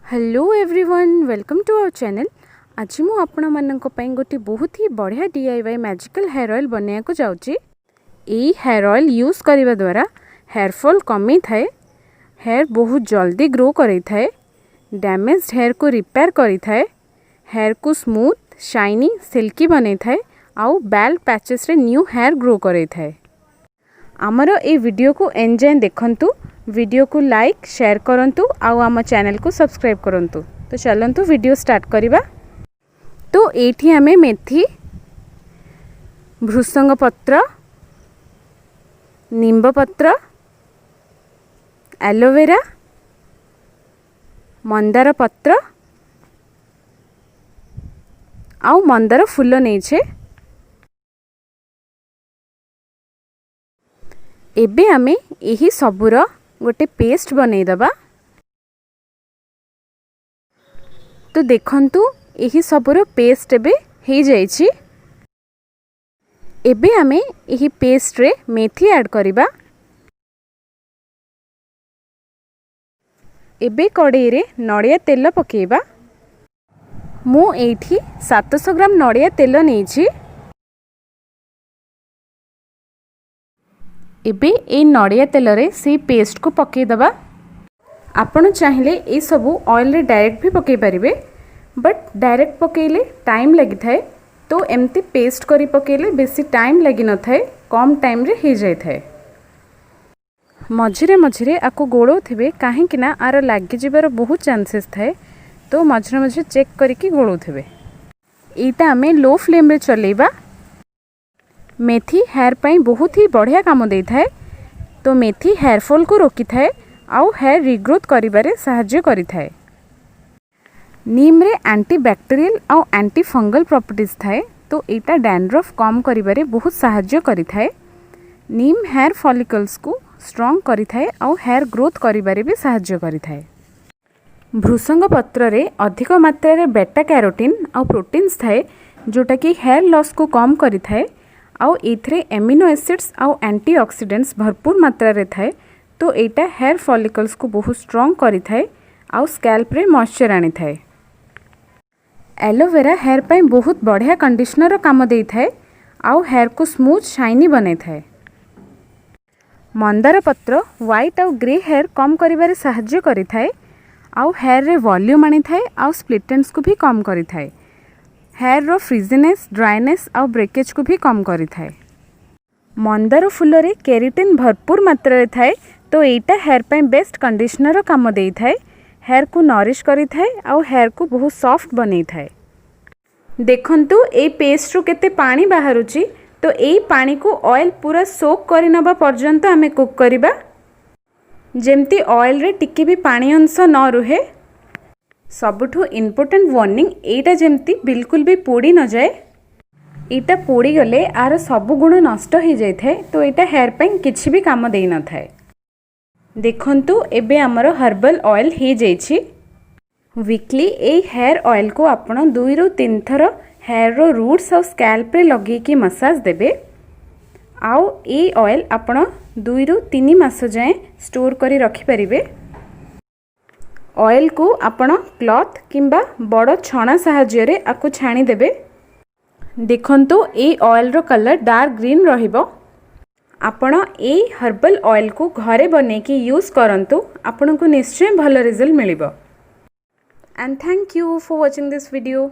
Hello everyone, welcome to our channel. आज मु आपण मानक पई गोटी बहुत ही बढ़िया DIY मैजिकल हेयर ऑयल बनया को जाउची। एई हेयर ऑयल यूज करिवा द्वारा हेयर फॉल कमी थाए, हेयर बहुत जल्दी ग्रो करै थाए, डैमेज्ड हेयर को रिपेयर करि थाए, हेयर को स्मूथ शाइनी सिल्की बनै थाए, आउ बाल्ड पैचेस रे न्यू हेयर ग्रो करै थाए। आमर ए वीडियो को एंजॉय देखंतु, वीडियो को लाइक शेयर करंतु आउ आम चैनल को सब्सक्राइब करंतु। तो चलंतु वीडियो स्टार्ट करिबा। तो एठी हमें मेथी, भृसंग पत्र, निम्ब पत्र, एलोवेरा, मंदार पत्र आउ मंदार फूल नहीं छे। एबे आमे एही सबुर गोटे पेस्ट बनै दबा। तो देखंतु एही सबुर पेस्ट एबे हे जाइछि। एबे आमे एही पेस्ट रे मेथी ऐड करिबा। एबे कड़ाई रे नड़िया तेल पकेइबा। मु एठी 700 ग्राम नड़िया तेल नेछि। एबे ए नड़िया तेल रे से पेस्ट को पकई दबा। आपण चाहिले ए सबु ऑयल रे डायरेक्ट भी पकई परिबे, बट डायरेक्ट पकईले टाइम लगी थाए। तो एमती पेस्ट करी पकईले बेसी टाइम लगी न थाए, कम टाइम रे हे जाय थाए। मझिरे मझिरे आको गोळो थिबे, काहे कि ना आर लागि जिबार बहुत चांसेस थाए। तो मझिरे मझिरे चेक करिकि गोळो थिबे। एटा हमें लो फ्लेम रे चलेबा। मेथी हेयर पाई बहुत ही बढ़िया काम दे थाए। तो मेथी हेयर फॉल को रोकी थाए आउ हेयर रिग्रोथ करिबारे सहाय्य करि थाए। नीम रे एंटी बैक्टीरियल आउ एंटी फंगल प्रॉपर्टीज थाए। तो एटा डैंड्रफ कम करिबारे बहुत सहाय्य करि थाए। नीम हेयर फॉलिकल्स को स्ट्रांग करि थाए आउ हेयर ग्रोथ करिबारे भी सहाय्य करि थाए। भृसंग पत्र रे अधिक मात्रा रे बेटा कैरोटीन आउ प्रोटीन्स थाए, जोटा कि हेयर लॉस को कम करि थाए। आउ एथरे एमिनो एसिड्स आउ एंटीऑक्सीडेंट्स भरपूर मात्रा रे थाए। तो एटा हेयर फॉलिकल्स को बहुत स्ट्रांग करि थाए आउ स्कैल्प रे मॉइस्चर आनी थाए। एलोवेरा हेयर पाई बहुत बढ़िया कंडीशनर काम दे थाए आउ हेयर को स्मूथ शाइनी बनै थाए। मंदार पत्र व्हाइट आउ ग्रे हेयर कम करिबारे सहाय्य करि थाए आउ हेयर रे वॉल्यूम आनी थाए आउ स्प्लिट एंड्स को भी कम करि थाए। हेयर रो फ्रीजीनेस, ड्राइनेस आउ ब्रेकेज को भी कम करि थाए। मंदार फूल रे केराटिन भरपूर मात्रा रे थाए। तो एटा हेयर पाई बेस्ट कंडीशनर काम दे थाए, हेयर को नरिश करि थाए आउ हेयर को बहुत सॉफ्ट बनै थाए। देखंतु ए पेस्ट रो केते पानी बाहरुची। तो एई पानी को ऑयल पूरा सोक करि नबा पर्यंत हमें कुक करिबा, जेमती ऑयल रे टिके भी पानी अंश न रुहे। सबुठु इम्पोर्टेंट वार्निंग, एटा जेमती बिल्कुल भी पोड़ी न जाए। एटा पोड़ी गले आर सबु गुण नष्ट हो जाए थाए। तो एटा हेयर पाई किछि भी काम देई न थाए। देखंतु एबे हमर हर्बल ऑयल हे जाइछि। वीकली ए हेयर ऑयल को आपण 2 ରୁ 3 थर हेयर रो रूट्स और स्कैल्प रे लगे कि मसाज देबे। आउ ए ऑयल आपण 2 ରୁ 3 मास जाए स्टोर करी रखि परिबे। ऑयल को आपण क्लॉथ किंबा बड़ छणा सहाय्य रे आकु छाणी देबे। देखंतु ए ऑयल रो कलर डार्क ग्रीन रहिबो। आपण ए हर्बल ऑयल को घरे बने की यूज करंतु, आपन को निश्चय भल रिजल्ट मिलिबो। And thank you for watching this video.